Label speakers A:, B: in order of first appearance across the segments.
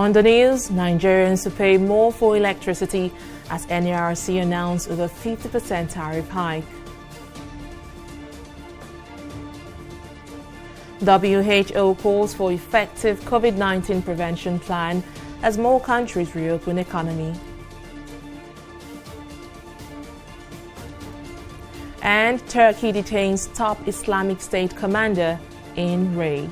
A: On the news, Nigerians to pay more for electricity as NERC announced over 50% tariff hike. WHO calls for effective COVID-19 prevention plan as more countries reopen economy. And Turkey detains top Islamic State commander in raid.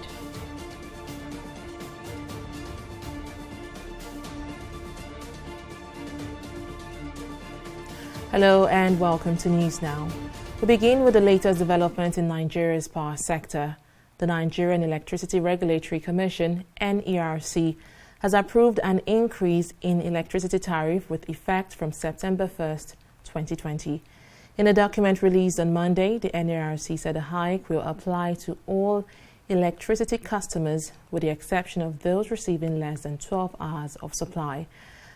A: Hello and welcome to News Now. We begin with the latest development in Nigeria's power sector. The Nigerian Electricity Regulatory Commission, NERC, has approved an increase in electricity tariff with effect from September 1st, 2020. In a document released on Monday, the NERC said a hike will apply to all electricity customers with the exception of those receiving less than 12 hours of supply.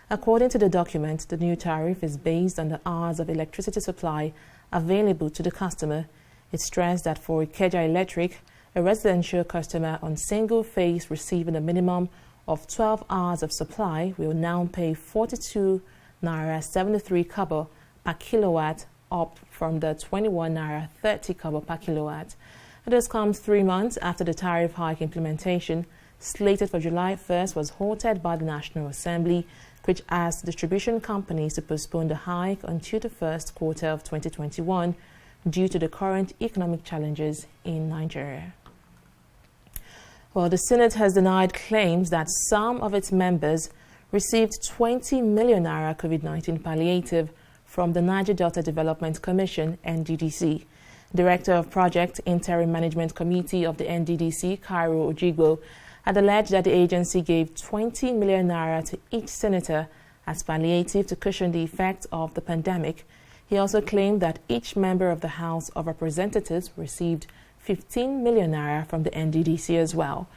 A: According to the document, the new tariff is based on the hours of electricity supply available to the customer. It stressed that for Ikeja Electric, a residential customer on single phase receiving a minimum of 12 hours of supply will now pay 42 naira 73 kobo per kilowatt, up from the 21 naira 30 kobo per kilowatt. This comes 3 months after the tariff hike implementation, slated for July 1st, was halted by the National Assembly, which asked distribution companies to postpone the hike until the first quarter of 2021 due to the current economic challenges in Nigeria. Well, the Senate has denied claims that some of its members received 20 million naira COVID-19 palliative from the Niger Delta Development Commission, NTDC. Director of Project Interim Management Committee of the NTDC, Cairo Ojigbo, had alleged that the agency gave 20 million naira to each senator as palliative to cushion the effect of the pandemic. He also claimed that each member of the House of Representatives received 15 million naira from the NTDC as well.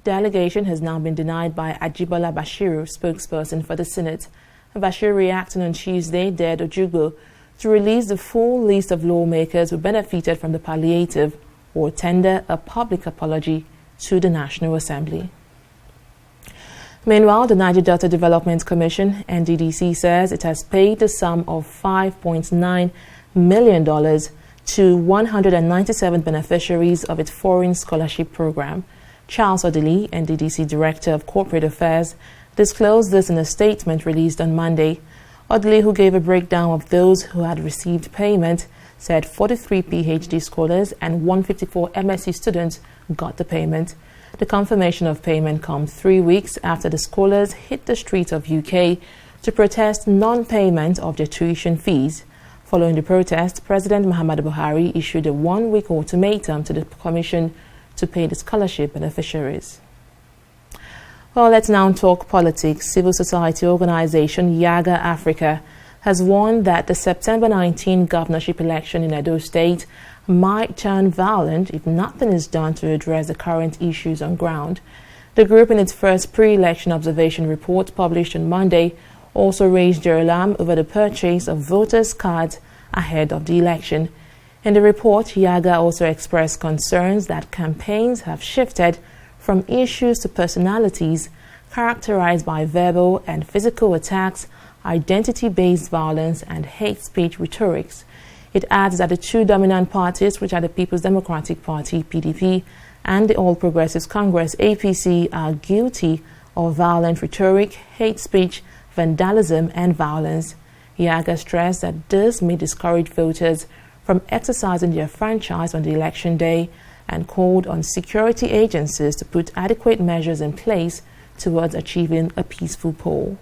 A: The allegation has now been denied by Ajibola Bashiru, spokesperson for the Senate. Bashiru, reacting on Tuesday, dared Ojigbo to release the full list of lawmakers who benefited from the palliative or tender a public apology to the National Assembly. Meanwhile, the Niger Delta Development Commission, NTDC, says it has paid the sum of $5.9 million to 197 beneficiaries of its foreign scholarship program. Charles Odili, NTDC Director of Corporate Affairs, disclosed this in a statement released on Monday. Odili, who gave a breakdown of those who had received payment, said 43 PhD scholars and 154 MSc students got the payment. The confirmation of payment comes 3 weeks after the scholars hit the streets of UK to protest non-payment of their tuition fees. Following the protest, President Muhammadu Buhari issued a 1-week ultimatum to the Commission to pay the scholarship beneficiaries. Well, let's now talk politics. Civil society organization Yaga Africa has warned that the September 19 governorship election in Edo State might turn violent if nothing is done to address the current issues on ground. The group, in its first pre-election observation report published on Monday, also raised their alarm over the purchase of voters' cards ahead of the election. In the report, Yaga also expressed concerns that campaigns have shifted from issues to personalities characterized by verbal and physical attacks, identity-based violence, and hate speech rhetorics. It adds that the two dominant parties, which are the People's Democratic Party, PDP, and the All Progressives Congress, APC, are guilty of violent rhetoric, hate speech, vandalism, and violence. Yaga stressed that this may discourage voters from exercising their franchise on the election day and called on security agencies to put adequate measures in place towards achieving a peaceful poll.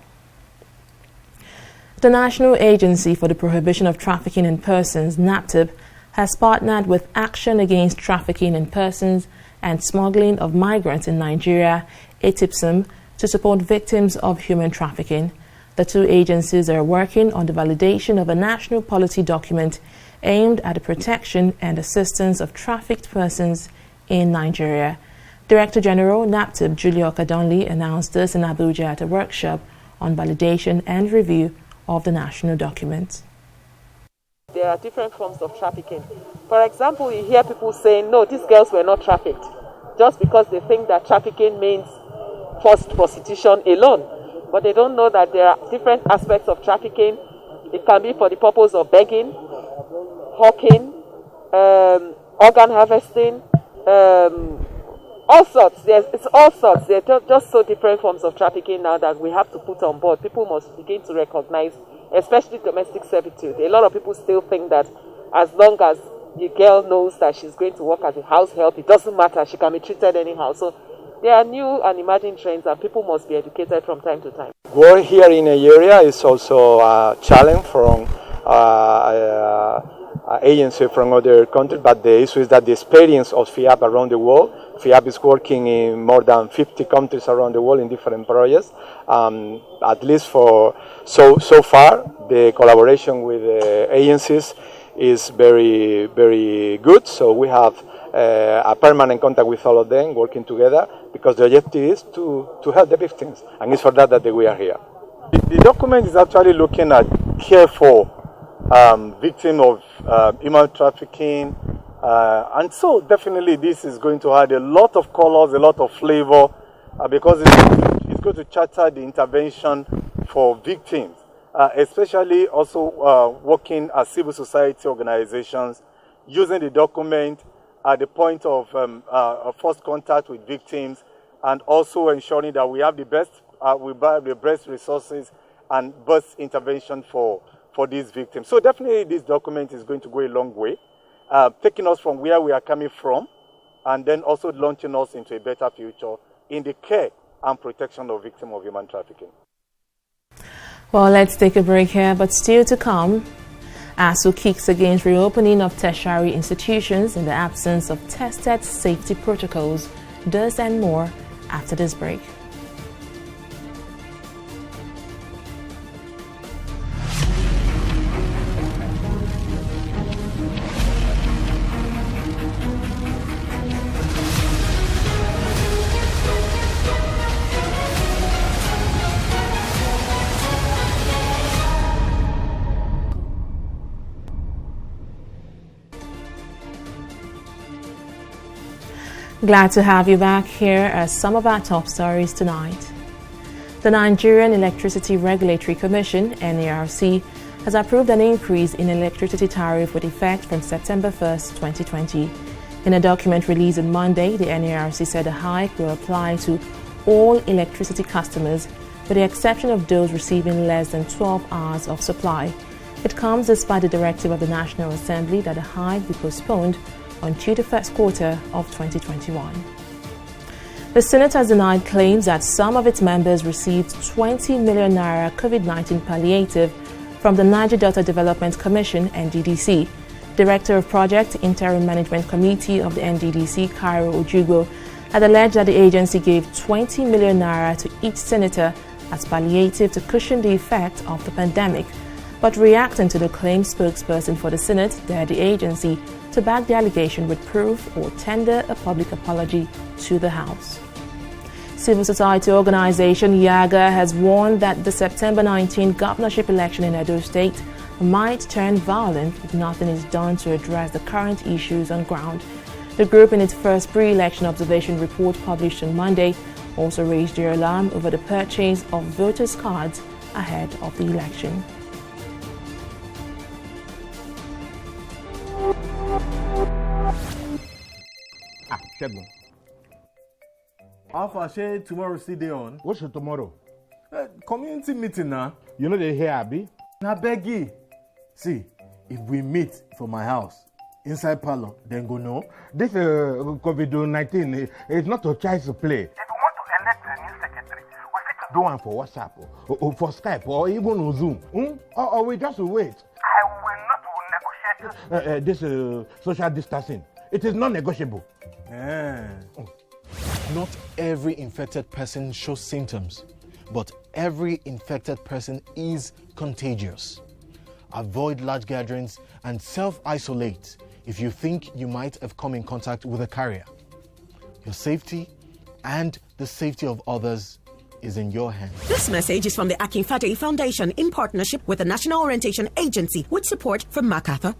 A: The National Agency for the Prohibition of Trafficking in Persons, NAPTIP, has partnered with Action Against Trafficking in Persons and Smuggling of Migrants in Nigeria, ATIPSM, to support victims of human trafficking. The two agencies are working on the validation of a national policy document aimed at the protection and assistance of trafficked persons in Nigeria. Director General NAPTIP Julia Okadonli announced this in Abuja at a workshop on validation and review of the national document.
B: There are different forms of trafficking. For example, you hear people saying, no, these girls were not trafficked, just because they think that trafficking means forced prostitution alone, but they don't know that there are different aspects of trafficking. It can be for the purpose of begging, hawking, organ harvesting, all sorts. It's all sorts. There are just so different forms of trafficking now that we have to put on board. People must begin to recognize, especially domestic servitude. A lot of people still think that as long as the girl knows that she's going to work as a house help, it doesn't matter. She can be treated anyhow. So there are new and emerging trends, and people must be educated from time to time.
C: Work here in Nigeria is also a challenge from agency from other countries, but the issue is that the experience of FIAP around the world, FIAP is working in more than 50 countries around the world in different projects. At least for so far, the collaboration with the agencies is very, very good. So we have a permanent contact with all of them, working together, because the objective is to help the victims, and it's for that we are here. The document is actually looking at care for victims of human trafficking, and so definitely this is going to add a lot of colors, a lot of flavor, because it's going to charter the intervention for victims, especially also working as civil society organizations, using the document at the point of first contact with victims, and also ensuring that we have the best resources and best intervention for these victims. So definitely this document is going to go a long way, taking us from where we are coming from, and then also launching us into a better future in the care and protection of victims of human trafficking.
A: Well, let's take a break here, but still to come, ASU kicks against reopening of tertiary institutions in the absence of tested safety protocols. This and more after this break. Glad to have you back. Here are some of our top stories tonight. The Nigerian Electricity Regulatory Commission, NERC, has approved an increase in electricity tariff with effect from September 1st, 2020. In a document released on Monday, the NERC said the hike will apply to all electricity customers, with the exception of those receiving less than 12 hours of supply. It comes despite the directive of the National Assembly that the hike be postponed until the first quarter of 2021. The Senate has denied claims that some of its members received 20 million naira COVID-19 palliative from the Niger Delta Development Commission, NTDC. Director of Project Interim Management Committee of the NTDC, Cairo Ojugbo, had alleged that the agency gave 20 million naira to each senator as palliative to cushion the effect of the pandemic. But reacting to the claim, spokesperson for the Senate dared the agency to back the allegation with proof or tender a public apology to the House. Civil society organization YAGA has warned that the September 19 governorship election in Edo State might turn violent if nothing is done to address the current issues on ground. The group, in its first pre-election observation report published on Monday, also raised their alarm over the purchase of voters' cards ahead of the election.
D: Shegun. Alpha, shey tomorrow still dey on?
E: What's your tomorrow?
D: Community meeting now.
E: You know they hear Abi?
D: Na beggy. See, if we meet for my house, inside parlor, then go know.
E: This COVID-19 is not a child's play.
F: If we want to elect a new secretary, we fit to
E: Do one for WhatsApp, or for Skype, or even on Zoom. Or we just wait.
F: I will not negotiate
E: This social distancing. It is non-negotiable.
G: Not every infected person shows symptoms, but every infected person is contagious. Avoid large gatherings and self-isolate if you think you might have come in contact with a carrier. Your safety and the safety of others is in your hands.
H: This message is from the Akinfade Foundation in partnership with the National Orientation Agency with support from MacArthur.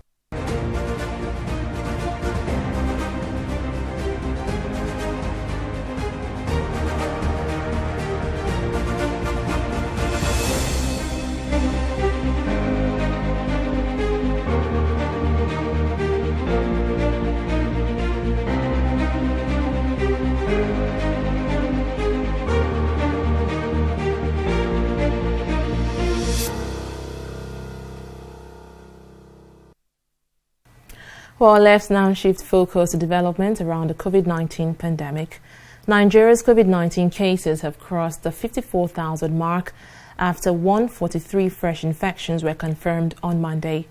A: Well, let's now shift focus to development around the COVID-19 pandemic. Nigeria's COVID-19 cases have crossed the 54,000 mark after 143 fresh infections were confirmed on Monday.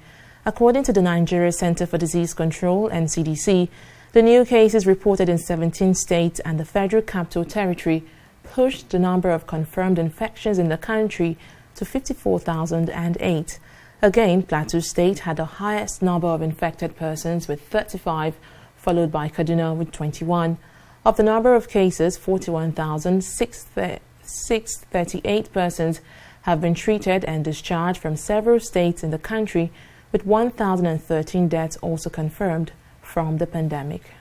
A: According to the Nigeria Center for Disease Control, NTDC, the new cases reported in 17 states and the Federal Capital Territory pushed the number of confirmed infections in the country to 54,008. Again, Plateau State had the highest number of infected persons with 35, followed by Kaduna with 21. Of the number of cases, 41,638 persons have been treated and discharged from several states in the country, with 1,013 deaths also confirmed from the pandemic.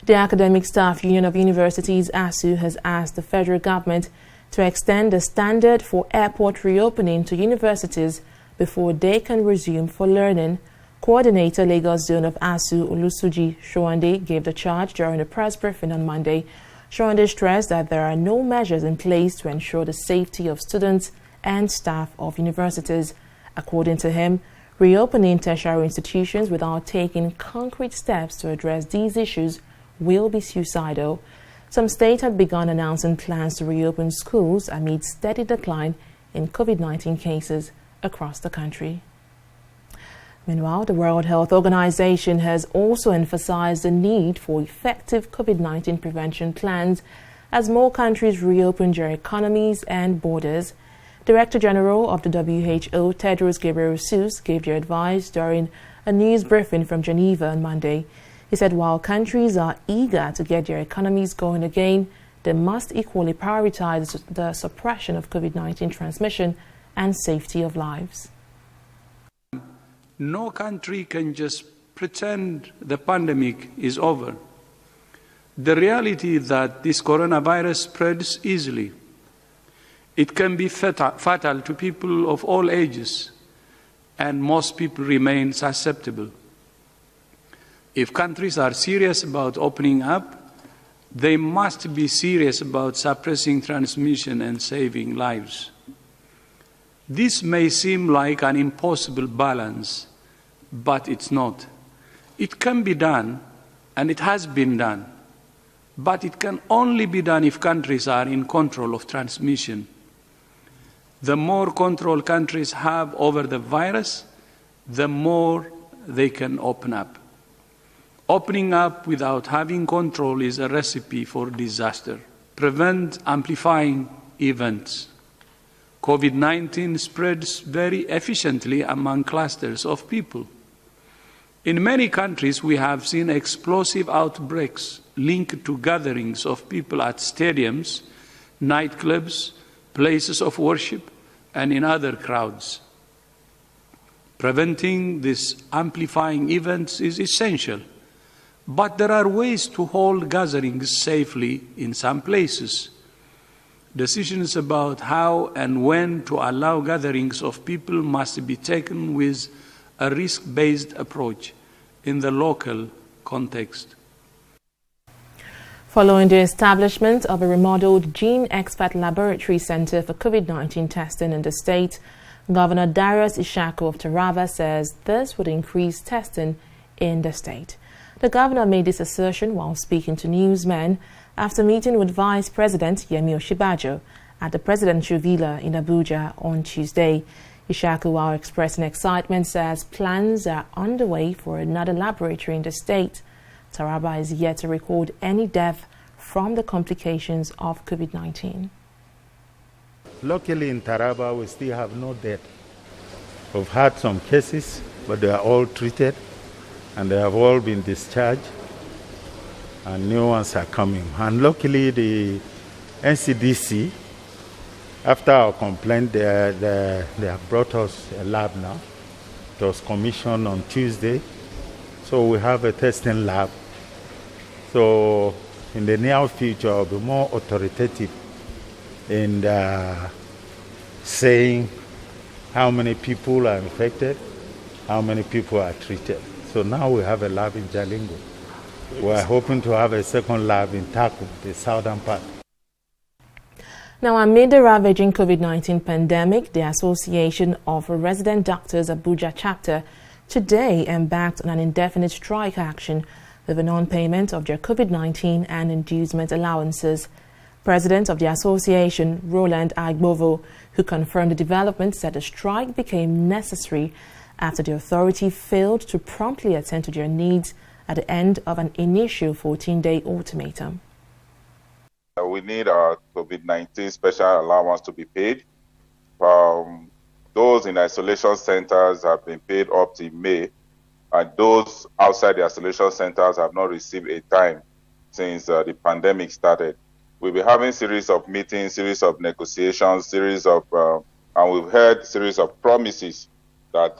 A: The Academic Staff Union of Universities, ASU, has asked the federal government to extend the standard for airport reopening to universities before they can resume for learning. Coordinator Lagos Zone of ASU, Olusuji Showande, gave the charge during a press briefing on Monday. Showande stressed that there are no measures in place to ensure the safety of students and staff of universities. According to him, reopening tertiary institutions without taking concrete steps to address these issues will be suicidal. Some states had begun announcing plans to reopen schools amid steady decline in COVID-19 cases across the country. Meanwhile, the World Health Organization has also emphasized the need for effective COVID-19 prevention plans as more countries reopen their economies and borders. Director General of the WHO, Tedros Ghebreyesus, gave the advice during a news briefing from Geneva on Monday. He said while countries are eager to get their economies going again, they must equally prioritize the suppression of COVID-19 transmission and safety of lives.
I: No country can just pretend the pandemic is over. The reality is that this coronavirus spreads easily. It can be fatal to people of all ages, and most people remain susceptible. If countries are serious about opening up, they must be serious about suppressing transmission and saving lives. This may seem like an impossible balance, but it's not. It can be done, and it has been done, but it can only be done if countries are in control of transmission. The more control countries have over the virus, the more they can open up. Opening up without having control is a recipe for disaster. Prevent amplifying events. COVID-19 spreads very efficiently among clusters of people. In many countries, we have seen explosive outbreaks linked to gatherings of people at stadiums, nightclubs, places of worship, and in other crowds. Preventing these amplifying events is essential. But there are ways to hold gatherings safely in some places. Decisions about how and when to allow gatherings of people must be taken with a risk-based approach in the local context.
A: Following the establishment of a remodeled Gene Expert Laboratory Center for COVID-19 testing in the state, Governor Darius Ishaku of Taraba says this would increase testing in the state. The governor made this assertion while speaking to newsmen after meeting with Vice President Yemi Oshibajo at the presidential villa in Abuja on Tuesday. Ishaku, while expressing excitement, says plans are underway for another laboratory in the state. Taraba is yet to record any death from the complications of COVID-19.
J: Locally in Taraba, we still have no death. We've had some cases, but they are all treated, and they have all been discharged, and new ones are coming. And luckily, the NTDC, after our complaint, they have brought us a lab now. It was commissioned on Tuesday, so we have a testing lab. So in the near future, I'll be more authoritative in saying how many people are infected, how many people are treated. So now we have a lab in Jalingo. We're hoping to have a second lab in Taku, the southern part.
A: Now, amid the ravaging COVID-19 pandemic, the Association of Resident Doctors Abuja chapter today embarked on an indefinite strike action with a non-payment of their COVID-19 and inducement allowances. President of the association, Roland Agbovo, who confirmed the development, said the strike became necessary after the authority failed to promptly attend to their needs at the end of an initial 14-day ultimatum.
K: We need our COVID-19 special allowance to be paid. Those in isolation centers have been paid up to May, and those outside the isolation centers have not received a dime since the pandemic started. We'll be having series of meetings, series of negotiations, and we've heard series of promises that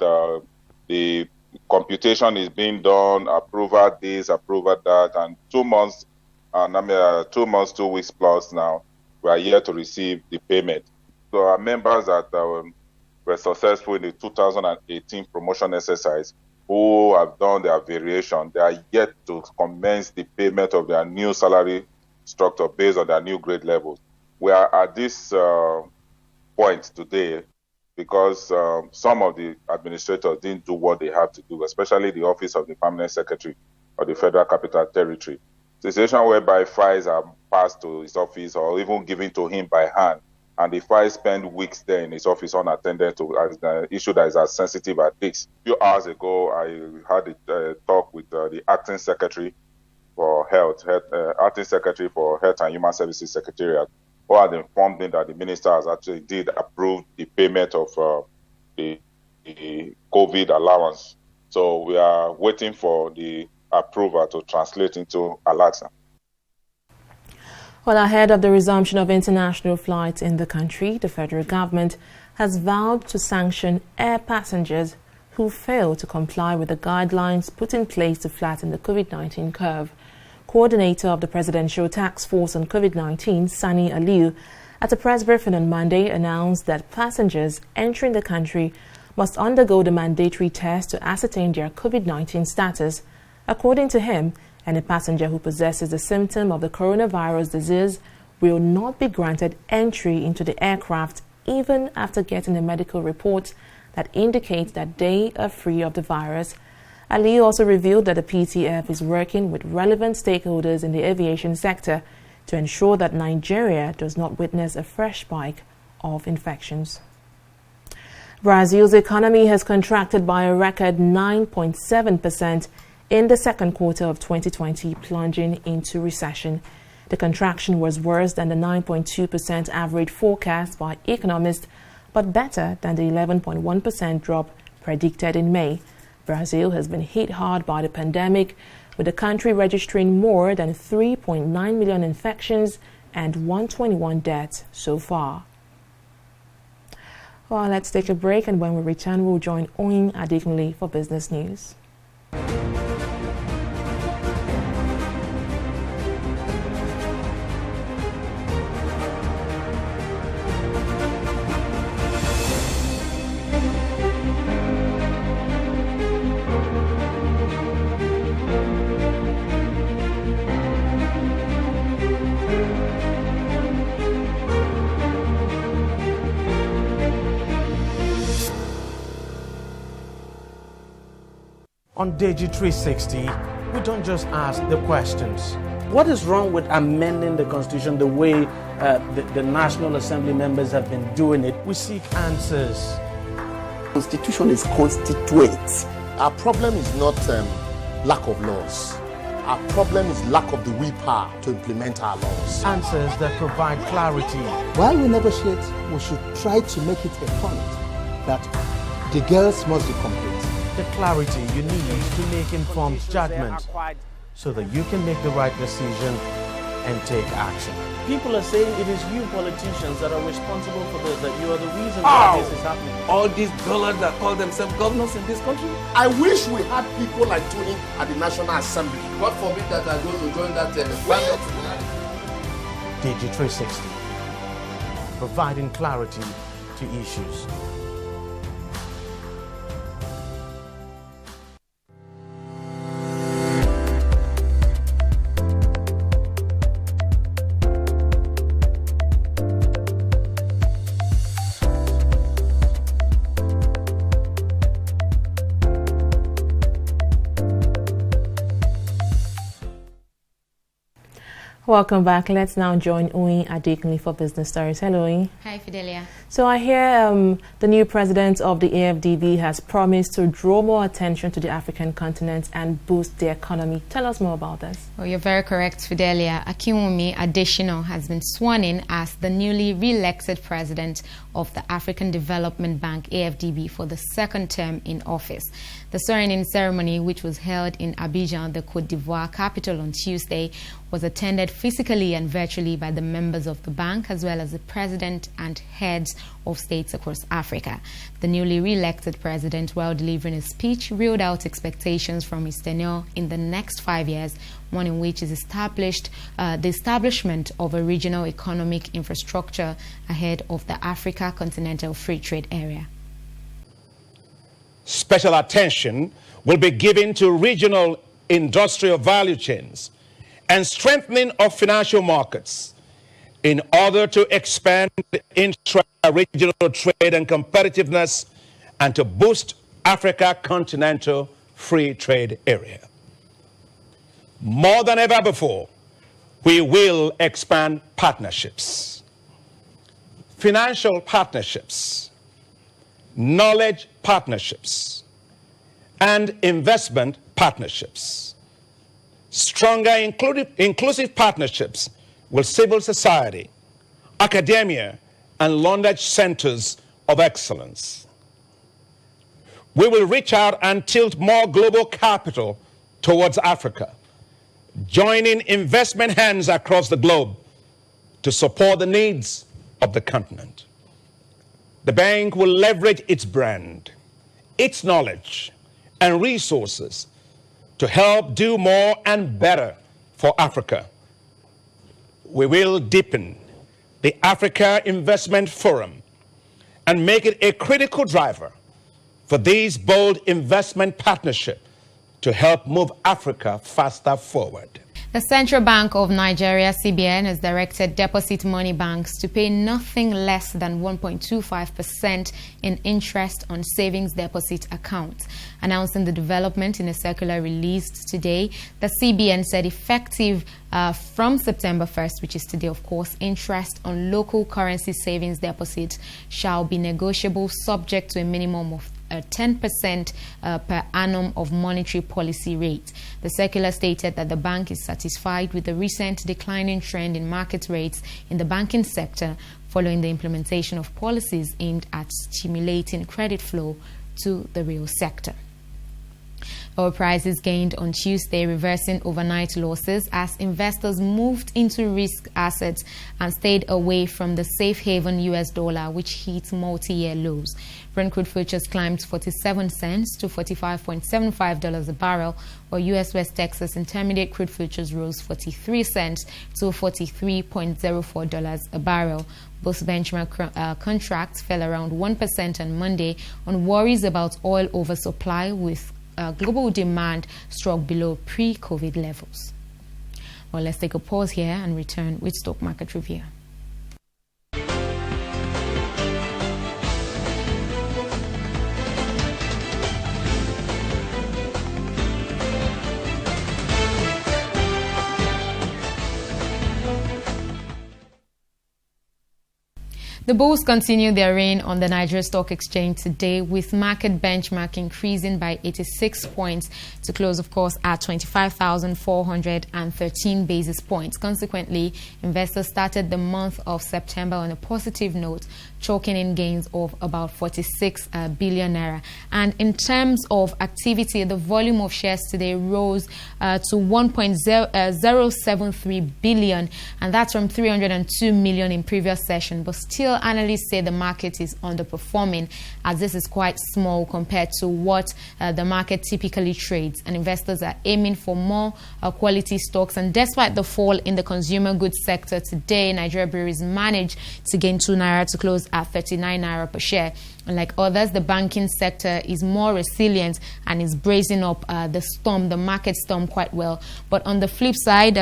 K: the computation is being done, approval this, approval that, and 2 months, 2 weeks plus now, we are here to receive the payment. So our members that were successful in the 2018 promotion exercise, who have done their variation, they are yet to commence the payment of their new salary structure based on their new grade levels. We are at this point today because some of the administrators didn't do what they have to do, especially the Office of the Permanent Secretary of the Federal Capital Territory. The situation whereby files are passed to his office or even given to him by hand, and the files spend weeks there in his office unattended to an issue that is as sensitive as this. A few hours ago, I had a talk with the Acting Secretary for Health and Human Services Secretariat, who had informed me that the minister has actually did approve the payment of the COVID allowance. So we are waiting for the approval to translate into Alexa.
A: Well, ahead of the resumption of international flights in the country, the federal government has vowed to sanction air passengers who fail to comply with the guidelines put in place to flatten the COVID-19 curve. Coordinator of the Presidential Task Force on COVID-19, Sani Aliu, at a press briefing on Monday announced that passengers entering the country must undergo the mandatory test to ascertain their COVID-19 status. According to him, any passenger who possesses the symptom of the coronavirus disease will not be granted entry into the aircraft even after getting a medical report that indicates that they are free of the virus. Ali also revealed that the PTF is working with relevant stakeholders in the aviation sector to ensure that Nigeria does not witness a fresh spike of infections. Brazil's economy has contracted by a record 9.7% in the second quarter of 2020, plunging into recession. The contraction was worse than the 9.2% average forecast by economists, but better than the 11.1% drop predicted in May. Brazil has been hit hard by the pandemic, with the country registering more than 3.9 million infections and 121 deaths so far. Well, let's take a break, and when we return, we'll join Oyin Adigunle for business news.
L: On TV360, we don't just ask the questions. What is wrong with amending the Constitution the way the National Assembly members have been doing it? We seek answers.
M: Constitution is constituent. Our problem is not lack of laws. Our problem is lack of the willpower to implement our laws.
L: Answers that provide clarity.
N: While we negotiate, we should try to make it a point that the girls must be complete.
L: The clarity you need to make informed judgment so that you can make the right decision and take action.
O: People are saying it is you politicians that are responsible for this, that you are the reason why this is happening.
M: All these dollars that call themselves governors in this country. I wish we had people like Tony at the National Assembly. God forbid that I go to join that
L: TV360, providing clarity to issues.
A: Welcome back. Let's now join Oyin Adekunle for Business Stories. Hello, Oyin.
P: Hi, Fidelia.
A: So I hear the new president of the AFDB has promised to draw more attention to the African continent and boost the economy. Tell us more about this.
P: Well, you're very correct, Fidelia. Akinwumi Adesina has been sworn in as the newly re-elected president of the African Development Bank, AFDB, for the second term in office. The swearing-in ceremony, which was held in Abuja, the Côte d'Ivoire capital, on Tuesday, was attended physically and virtually by the members of the bank, as well as the president and heads of states across Africa. The newly re-elected president, while delivering a speech, reeled out expectations from his tenure in the next 5 years, one in which is the establishment of a regional economic infrastructure ahead of the Africa Continental Free Trade Area.
Q: Special attention will be given to regional industrial value chains and strengthening of financial markets in order to expand intra-regional trade and competitiveness and to boost Africa Continental Free Trade Area. More than ever before, we will expand partnerships, financial partnerships, knowledge partnerships, and investment partnerships. Stronger inclusive partnerships with civil society, academia, and knowledge centers of excellence. We will reach out and tilt more global capital towards Africa, joining investment hands across the globe to support the needs of the continent. The bank will leverage its brand, its knowledge, and resources to help do more and better for Africa. We will deepen the Africa Investment Forum and make it a critical driver for these bold investment partnerships to help move Africa faster forward.
P: The Central Bank of Nigeria, CBN, has directed deposit money banks to pay nothing less than 1.25% in interest on savings deposit accounts. Announcing the development in a circular released today, the CBN said effective from September 1st, which is today, of course, interest on local currency savings deposits shall be negotiable subject to a minimum of 10% per annum of monetary policy rate. The circular stated that the bank is satisfied with the recent declining trend in market rates in the banking sector following the implementation of policies aimed at stimulating credit flow to the real sector. Oil prices gained on Tuesday, reversing overnight losses as investors moved into risk assets and stayed away from the safe haven US dollar, which hit multi-year lows. Brent crude futures climbed 47 cents to $45.75 a barrel, while US West Texas Intermediate crude futures rose 43 cents to $43.04 a barrel. Both benchmark contracts fell around 1% on Monday on worries about oil oversupply, with global demand struck below pre-COVID levels. Well, let's take a pause here and return with Stock Market Review. The bulls continue their reign on the Nigeria Stock Exchange today, with market benchmark increasing by 86 points to close, of course, at 25,413 basis points. Consequently, investors started the month of September on a positive note, chalking in gains of about 46 billion naira. And in terms of activity, the volume of shares today rose to 1.073 billion, and that's from 302 million in previous session. But still, analysts say the market is underperforming, as this is quite small compared to what the market typically trades, and investors are aiming for more quality stocks. And despite the fall in the consumer goods sector today, Nigeria breweries managed to gain 2 naira to close at 39 naira per share. Unlike others, the banking sector is more resilient and is bracing up the market storm quite well. But on the flip side,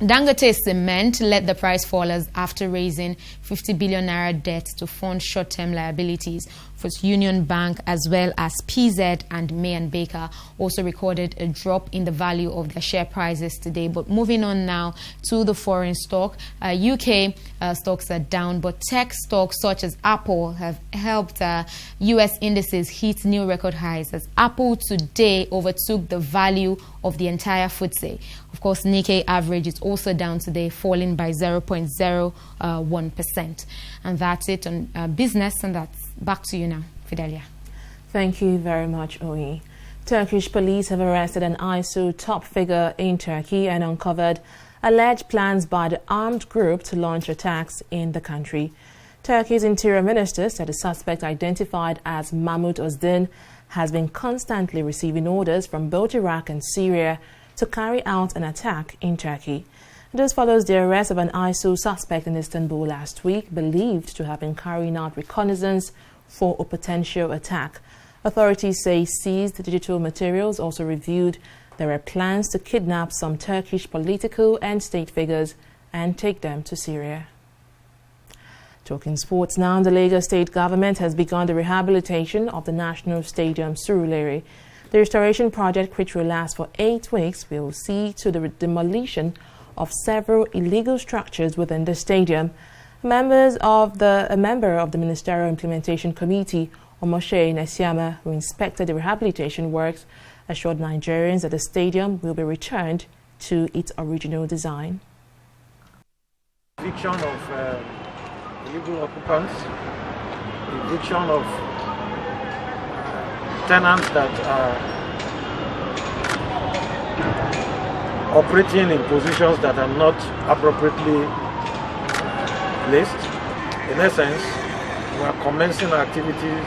P: Dangote Cement led the price fallers after raising 50 billion naira debt to fund short-term liabilities First Union Bank as well as PZ and May and Baker also recorded a drop in the value of their share prices today. But moving on now to the foreign stock, UK stocks are down, but tech stocks such as Apple have helped US indices hit new record highs as Apple today overtook the value of the entire FTSE. Of course, Nikkei average is also down today, falling by 0.01%. And that's it on business, and that's back to you now, Fidelia.
A: Thank you very much, Oyi. Turkish police have arrested an ISIL top figure in Turkey and uncovered alleged plans by the armed group to launch attacks in the country. Turkey's interior minister said the suspect, identified as Mahmoud Ozdin, has been constantly receiving orders from both Iraq and Syria to carry out an attack in Turkey. This follows the arrest of an ISIL suspect in Istanbul last week, believed to have been carrying out reconnaissance for a potential attack. Authorities say seized digital materials also revealed there are plans to kidnap some Turkish political and state figures and take them to Syria. Talking sports now, the Lagos state government has begun the rehabilitation of the National Stadium Surulere. The restoration project, which will last for 8 weeks, will see to the demolition of several illegal structures within the stadium. A member of the Ministerial Implementation Committee, Omoshe Nesiama, who inspected the rehabilitation works, assured Nigerians that the stadium will be returned to its original design.
R: Eviction of illegal occupants, eviction of tenants that are operating in positions that are not appropriately placed. In essence, we are commencing activities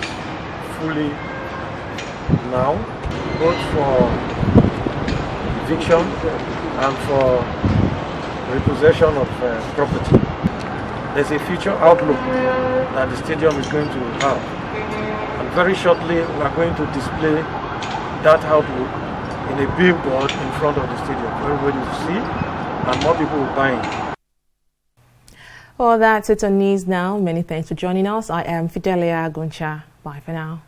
R: fully now, both for eviction and for repossession of property. There's a future outlook that the stadium is going to have. And very shortly, we are going to display that outlook in a billboard in front of the stadium for everybody to see, and more people will buy it.
A: Well, that's it on News Now. Many thanks for joining us. I am Fidelia Guncha. Bye for now.